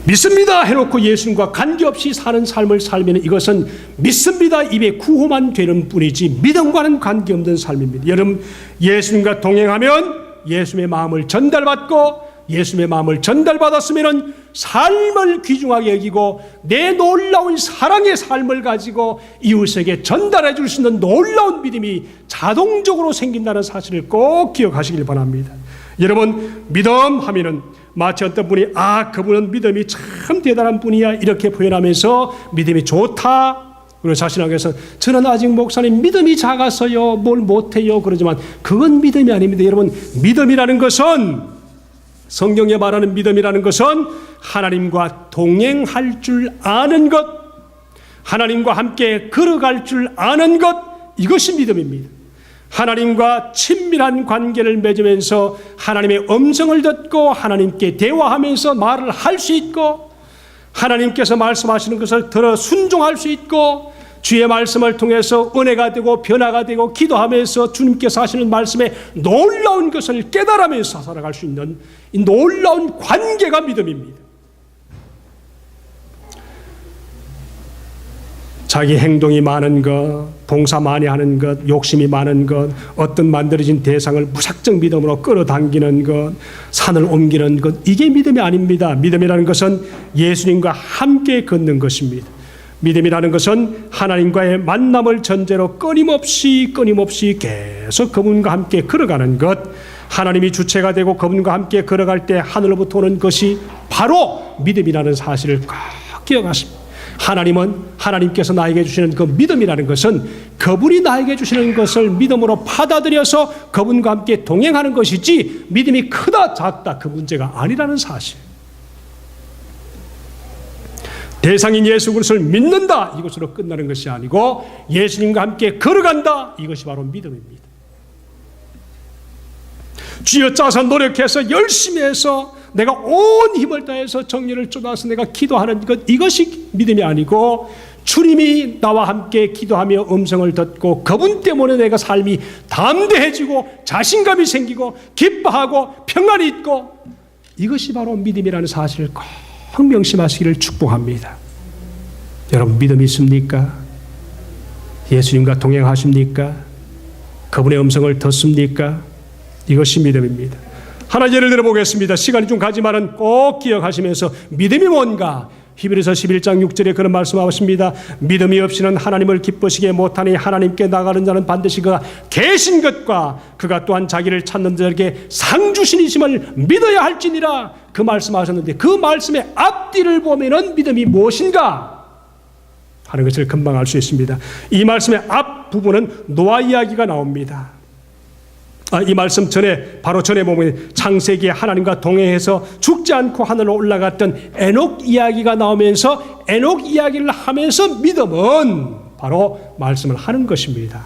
믿습니다 해놓고 예수님과 관계없이 사는 삶을 살면 이것은 믿습니다 입에 구호만 되는 뿐이지 믿음과는 관계없는 삶입니다. 여러분, 예수님과 동행하면 예수님의 마음을 전달받고 예수님의 마음을 전달받았으면 삶을 귀중하게 여기고 내 놀라운 사랑의 삶을 가지고 이웃에게 전달해 줄 수 있는 놀라운 믿음이 자동적으로 생긴다는 사실을 꼭 기억하시길 바랍니다. 여러분, 믿음 하면은 마치 어떤 분이 그분은 믿음이 참 대단한 분이야 이렇게 표현하면서 믿음이 좋다. 그리고 자신에게서 저는 아직 목사님 믿음이 작아서요 뭘 못해요 그러지만 그건 믿음이 아닙니다. 여러분, 믿음이라는 것은 성경에 말하는 믿음이라는 것은 하나님과 동행할 줄 아는 것, 하나님과 함께 걸어갈 줄 아는 것, 이것이 믿음입니다. 하나님과 친밀한 관계를 맺으면서 하나님의 음성을 듣고 하나님께 대화하면서 말을 할 수 있고 하나님께서 말씀하시는 것을 들어 순종할 수 있고 주의 말씀을 통해서 은혜가 되고 변화가 되고 기도하면서 주님께서 하시는 말씀에 놀라운 것을 깨달으면서 살아갈 수 있는 이 놀라운 관계가 믿음입니다. 자기 행동이 많은 것, 봉사 많이 하는 것, 욕심이 많은 것, 어떤 만들어진 대상을 무작정 믿음으로 끌어당기는 것, 산을 옮기는 것, 이게 믿음이 아닙니다. 믿음이라는 것은 예수님과 함께 걷는 것입니다. 믿음이라는 것은 하나님과의 만남을 전제로 끊임없이 계속 그분과 함께 걸어가는 것, 하나님이 주체가 되고 그분과 함께 걸어갈 때 하늘로부터 오는 것이 바로 믿음이라는 사실을 꼭 기억하십니다. 하나님께서 나에게 주시는 그 믿음이라는 것은 그분이 나에게 주시는 것을 믿음으로 받아들여서 그분과 함께 동행하는 것이지 믿음이 크다 작다 그 문제가 아니라는 사실. 대상인 예수 그리스도를 믿는다 이것으로 끝나는 것이 아니고 예수님과 함께 걸어간다 이것이 바로 믿음입니다. 쥐어짜서 노력해서 열심히 해서 내가 온 힘을 다해서 정리를 쏟아서 내가 기도하는 것 이것이 믿음이 아니고 주님이 나와 함께 기도하며 음성을 듣고 그분 때문에 내가 삶이 담대해지고 자신감이 생기고 기뻐하고 평안이 있고 이것이 바로 믿음이라는 사실을 꼭 명심하시기를 축복합니다. 여러분, 믿음이 있습니까? 예수님과 동행하십니까? 그분의 음성을 듣습니까? 이것이 믿음입니다. 하나 예를 들어보겠습니다. 시간이 좀 가지만은 꼭 기억하시면서 믿음이 뭔가? 히브리서 11장 6절에 그런 말씀하십니다. 믿음이 없이는 하나님을 기쁘시게 못하니 하나님께 나가는 자는 반드시 그가 계신 것과 그가 또한 자기를 찾는 자에게 상 주시니심을 믿어야 할지니라 그 말씀하셨는데 그 말씀의 앞뒤를 보면은 믿음이 무엇인가 하는 것을 금방 알 수 있습니다. 이 말씀의 앞부분은 노아 이야기가 나옵니다. 이 말씀 바로 전에 보면 창세기에 하나님과 동행해서 죽지 않고 하늘로 올라갔던 에녹 이야기가 나오면서 에녹 이야기를 하면서 믿음은 바로 말씀을 하는 것입니다.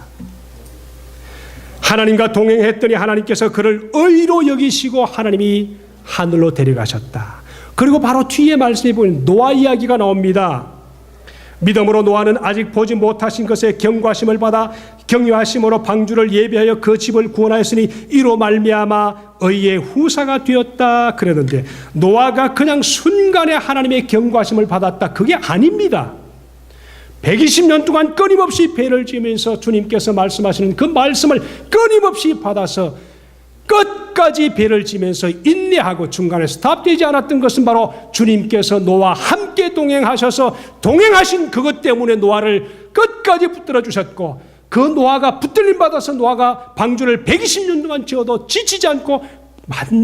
하나님과 동행했더니 하나님께서 그를 의로 여기시고 하나님이 하늘로 데려가셨다. 그리고 바로 뒤에 말씀에 보면 노아 이야기가 나옵니다. 믿음으로 노아는 아직 보지 못하신 것에 경고하심을 받아 경유하심으로 방주를 예비하여 그 집을 구원하였으니 이로 말미암아 의의 후사가 되었다 그랬는데 노아가 그냥 순간에 하나님의 경고하심을 받았다 그게 아닙니다. 120년 동안 끊임없이 배를 지으면서 주님께서 말씀하시는 그 말씀을 끊임없이 받아서 끝 끝까지 배를 지면서 인내하고 중간에 스탑되지 않았던 것은 바로 주님께서 노아와 함께 동행하셔서 동행하신 그것 때문에 노아를 끝까지 붙들어 주셨고, 그 노아가 붙들림 받아서 노아가 방주를 120년 동안 지어도 지치지 않고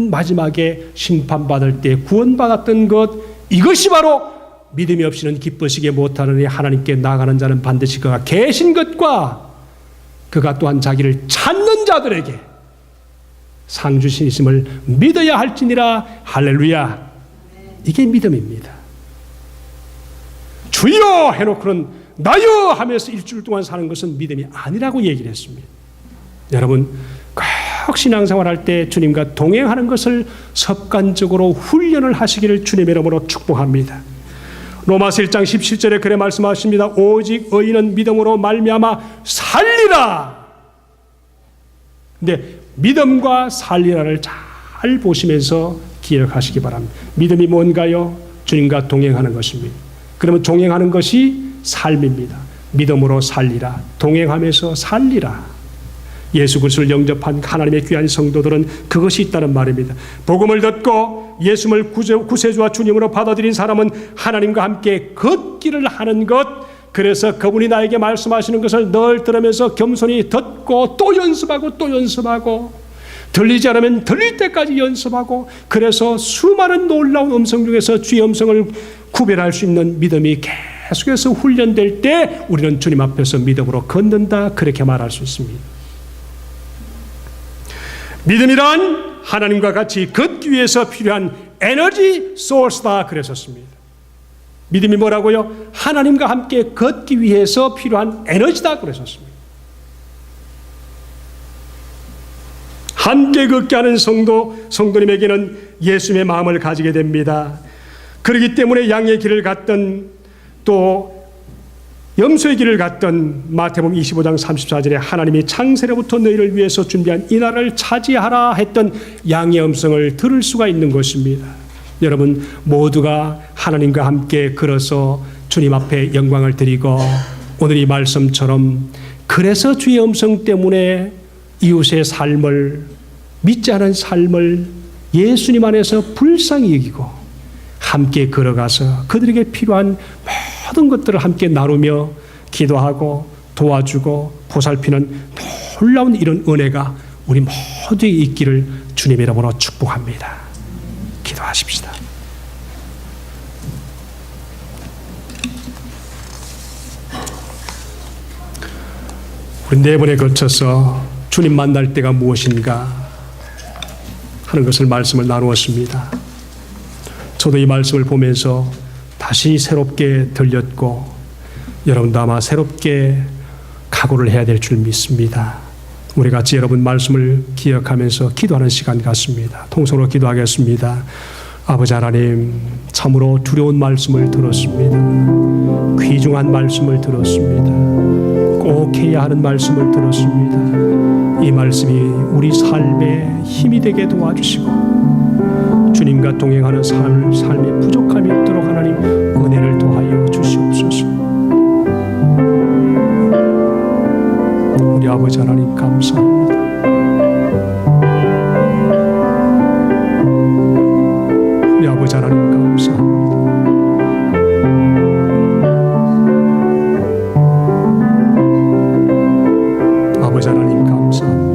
마지막에 심판받을 때 구원받았던 것, 이것이 바로 믿음이 없이는 기쁘시게 못하느니 하나님께 나아가는 자는 반드시 그가 계신 것과 그가 또한 자기를 찾는 자들에게 상 주시심을 믿어야 할지니라. 할렐루야. 이게 믿음입니다. 주여 해놓고는 나여 하면서 일주일 동안 사는 것은 믿음이 아니라고 얘기를 했습니다. 여러분, 꼭 신앙생활할 때 주님과 동행하는 것을 습관적으로 훈련을 하시기를 주님의 이름으로 축복합니다. 로마서 1장 17절에 그래 말씀하십니다. 오직 의인은 믿음으로 말미암아 살리라. 근데 믿음과 살리라를 잘 보시면서 기억하시기 바랍니다. 믿음이 뭔가요? 주님과 동행하는 것입니다. 그러면 동행하는 것이 삶입니다. 믿음으로 살리라. 동행하면서 살리라. 예수 그리스도를 영접한 하나님의 귀한 성도들은 그것이 있다는 말입니다. 복음을 듣고 예수를 구세주와 주님으로 받아들인 사람은 하나님과 함께 걷기를 하는 것, 그래서 그분이 나에게 말씀하시는 것을 늘 들으면서 겸손히 듣고 또 연습하고 또 연습하고, 들리지 않으면 들릴 때까지 연습하고, 그래서 수많은 놀라운 음성 중에서 주의 음성을 구별할 수 있는 믿음이 계속해서 훈련될 때 우리는 주님 앞에서 믿음으로 걷는다, 그렇게 말할 수 있습니다. 믿음이란 하나님과 같이 걷기 위해서 필요한 에너지 소스다 그랬었습니다. 믿음이 뭐라고요? 하나님과 함께 걷기 위해서 필요한 에너지다 그랬었습니다. 함께 걷게 하는 성도님에게는 예수님의 마음을 가지게 됩니다. 그렇기 때문에 양의 길을 갔던 또 염소의 길을 갔던 마태복음 25장 34절에 하나님이 창세로부터 너희를 위해서 준비한 이 나라를 차지하라 했던 양의 음성을 들을 수가 있는 것입니다. 여러분 모두가 하나님과 함께 걸어서 주님 앞에 영광을 드리고, 오늘 이 말씀처럼 그래서 주의 음성 때문에 이웃의 삶을, 믿지 않은 삶을 예수님 안에서 불쌍히 여기고 함께 걸어가서 그들에게 필요한 모든 것들을 함께 나누며 기도하고 도와주고 보살피는 놀라운 이런 은혜가 우리 모두에 있기를 주님의 이름으로 축복합니다. 기도하십시다. 우리 네 번에 걸쳐서 주님 만날 때가 무엇인가 하는 것을 말씀을 나누었습니다. 저도 이 말씀을 보면서 다시 새롭게 들렸고, 여러분도 아마 새롭게 각오를 해야 될 줄 믿습니다. 우리 같이 여러분 말씀을 기억하면서 기도하는 시간 같습니다. 통성으로 기도하겠습니다. 아버지 하나님, 참으로 두려운 말씀을 들었습니다. 귀중한 말씀을 들었습니다. 꼭 해야 하는 말씀을 들었습니다. 이 말씀이 우리 삶에 힘이 되게 도와주시고 주님과 동행하는 삶이 부족함이 없도록 하나님 은혜를 더하여 주시옵소서. 우리 아버지 하나님 감사합니다. 우리 아버지 하나님 감사합니다. 아버지 하나님 감사합니다.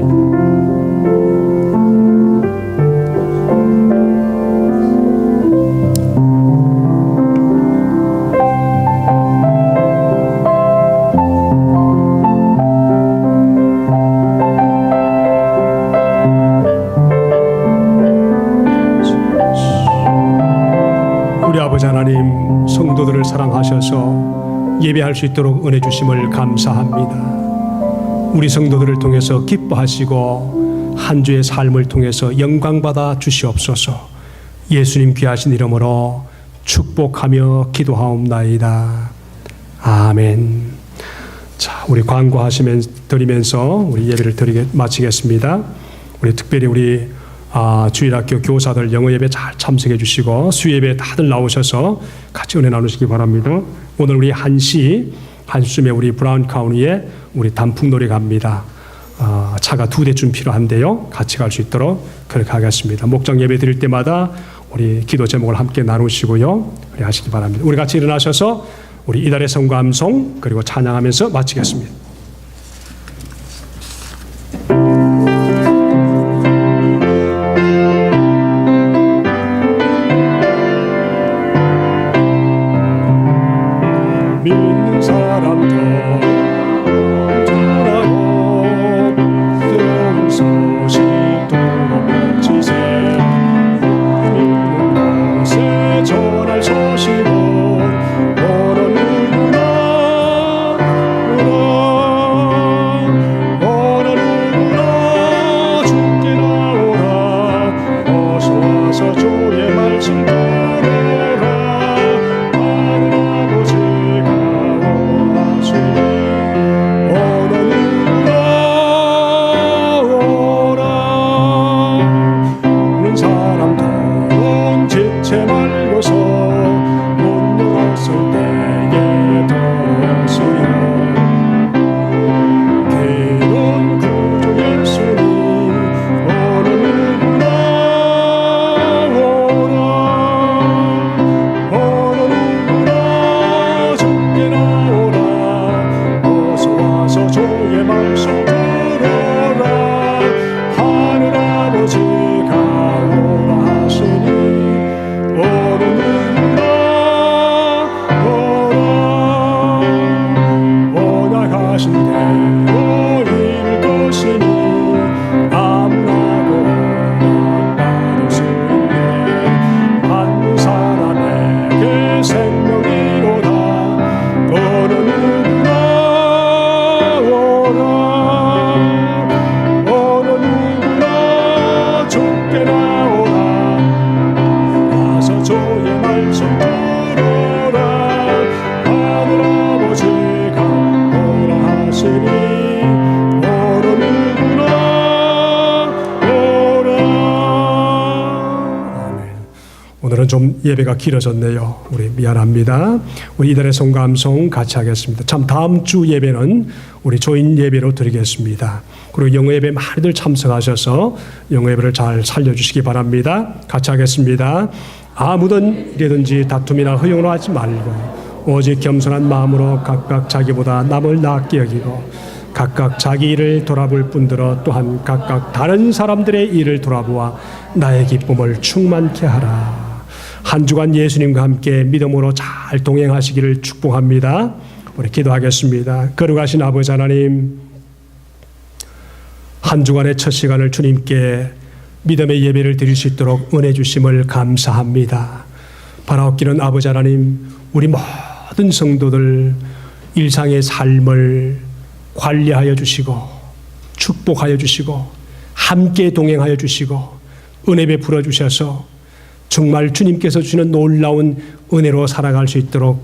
아버지 하나님, 성도들을 사랑하셔서 예배할 수 있도록 은혜 주심을 감사합니다. 우리 성도들을 통해서 기뻐하시고 한 주의 삶을 통해서 영광받아 주시옵소서. 예수님 귀하신 이름으로 축복하며 기도하옵나이다. 아멘. 자, 우리 광고하시면 드리면서 우리 예배를 마치겠습니다. 우리 특별히 우리 주일학교 교사들 영어 예배 잘 참석해 주시고 수예배 다들 나오셔서 같이 은혜 나누시기 바랍니다. 오늘 우리 1시쯤에 우리 브라운 카운티에 우리 단풍놀이 갑니다. 차가 2대쯤 필요한데요. 같이 갈 수 있도록 그렇게 하겠습니다. 목장 예배 드릴 때마다 우리 기도 제목을 함께 나누시고요. 그렇게 하시기 바랍니다. 우리 같이 일어나셔서 우리 이달의 성감송 그리고 찬양하면서 마치겠습니다. 믿는 사람 더 전하고 좋은 소식도 외치세 믿는 곳에 전할 소식은 어느 누구나 어느 누구나 주께 나오라 어서 와서 주의 말씀 들으라 하늘 아버지가 어느 누구나 오라 있는 사람 더러운 지체 말고서 문 열었을 때에 더쓰여 기도는 구주 예수님 어느 누구나 오라 어느 누구나 주께 나오라 어서 와서 주의 말씀 들어라 하늘 아버지가 오라 하시니 어느 누구나 오라 원하신 대로 이룰 것이니 아무나도 받을 수 있네 받는 사람에게 생명이로다 어느 누구나 오라 어느 누구나 주께 나오라 와서 주의 말씀 들어라 하늘 아버지가 오라 하시니 어느 누구나 오라. 아멘. 오늘은 좀 예배가 길어졌네요. 우리 미안합니다. 우리 이달의 성감송 같이 하겠습니다. 참 다음 주 예배는 우리 조인 예배로 드리겠습니다. 그리고 영어 예배 많이들 참석하셔서 영어 예배를 잘 살려주시기 바랍니다. 같이 하겠습니다. 아무든 이래든지 다툼이나 허용을 하지 말고 오직 겸손한 마음으로 각각 자기보다 남을 낫게 여기고 각각 자기 일을 돌아볼 뿐더러 또한 각각 다른 사람들의 일을 돌아보아 나의 기쁨을 충만케 하라. 한 주간 예수님과 함께 믿음으로 잘 동행하시기를 축복합니다. 우리 기도하겠습니다. 거룩하신 아버지 하나님, 한 주간의 첫 시간을 주님께 믿음의 예배를 드릴 수 있도록 은혜 주심을 감사합니다. 바라옵기는 아버지 하나님, 우리 모든 성도들 일상의 삶을 관리하여 주시고 축복하여 주시고 함께 동행하여 주시고 은혜 베풀어 주셔서 정말 주님께서 주시는 놀라운 은혜로 살아갈 수 있도록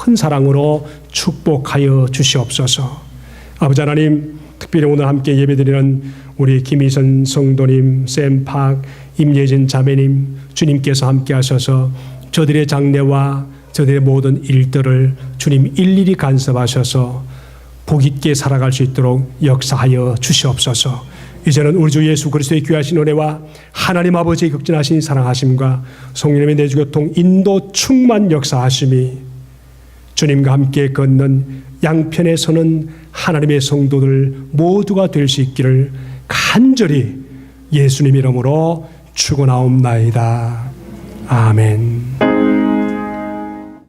큰 사랑으로 축복하여 주시옵소서. 아버지 하나님, 특별히 오늘 함께 예배드리는 우리 김희선 성도님, 샘팍, 임예진 자매님, 주님께서 함께 하셔서 저들의 장래와 저들의 모든 일들을 주님 일일이 간섭하셔서 복 있게 살아갈 수 있도록 역사하여 주시옵소서. 이제는 우리 주 예수 그리스도의 귀하신 은혜와 하나님 아버지의 극진하신 사랑하심과 성령님의 내주교통 인도 충만 역사하심이 주님과 함께 걷는 양편에 서는 하나님의 성도들 모두가 될 수 있기를 간절히 예수님 이름으로 축원하옵나이다. 아멘.